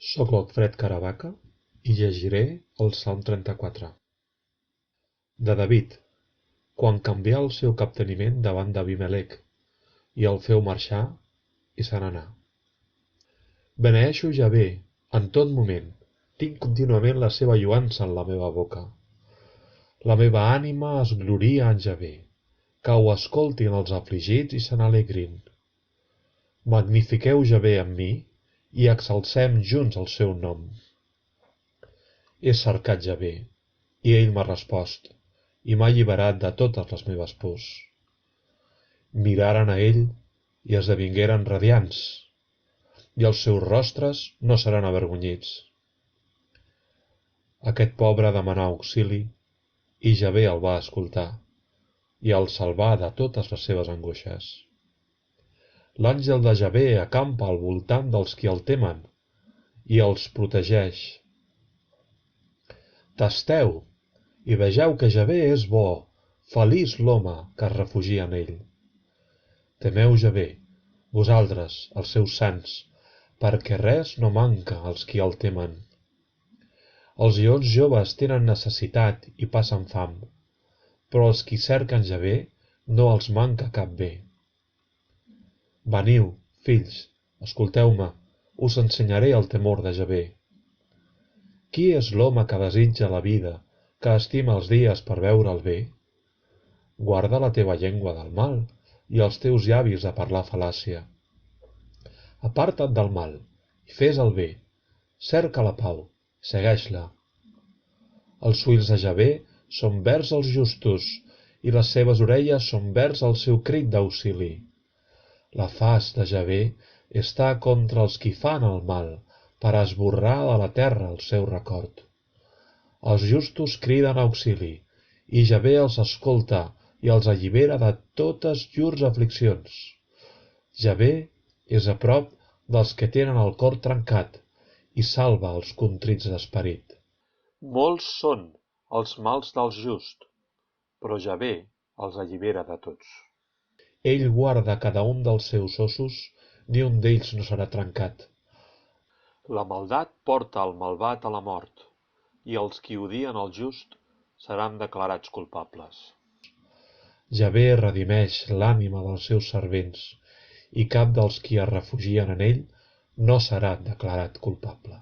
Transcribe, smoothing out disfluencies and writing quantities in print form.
Soc l'Alfred Caravaca i llegiré el Salm 34. De David, quan canvià el seu capteniment davant d'Abimelec i el feu marxar i se n'anà. Beneeixo Javé en tot moment, tinc contínuament la seva lloança en la meva boca. La meva ànima es gloria en Javé, que ho escoltin els afligits i se n'alegrin. Magnifiqueu Javé amb mi i exalcem junts el seu nom. He cercat Javé, i ell m'ha respost, i m'ha alliberat de totes les meves pors. Miraren a ell i esdevingueren radiants, i els seus rostres no seran avergonyits. Aquest pobre demanà auxili, i Javé el va escoltar, i el salvà de totes les seves angoixes. L'àngel de Javé acampa al voltant dels qui el temen, i els protegeix. Tasteu i vegeu que Javé és bo, feliç l'home que es refugia en ell. Temeu Javé, vosaltres, els seus sants, perquè res no manca als qui el temen. Els lleons joves tenen necessitat i passen fam, però els qui cerquen Javé no els manca cap bé. Veniu, fills, escolteu-me, us ensenyaré el temor de Javé. Qui és l'home que desitja la vida, que estima els dies per veure el bé? Guarda la teva llengua del mal i els teus llavis de parlar fal·làcia. Aparta't del mal i fes el bé, cerca la pau, segueix-la. Els ulls de Javé són vers als justos i les seves orelles són vers al seu crit d'auxili. La faç de Javé està contra els qui fan el mal, per esborrar de la terra el seu record. Els justos criden auxili, i Javé els escolta i els allibera de totes llurs afliccions. Javé és a prop dels que tenen el cor trencat i salva els contrits d'esperit. Molts són els mals dels justs, però Javé els allibera de tots. Ell guarda cada un dels seus ossos, ni un d'ells no serà trencat. La maldat porta el malvat a la mort, i els qui odien el just seran declarats culpables. Javé redimeix l'ànima dels seus servents, i cap dels qui es refugien en ell no serà declarat culpable.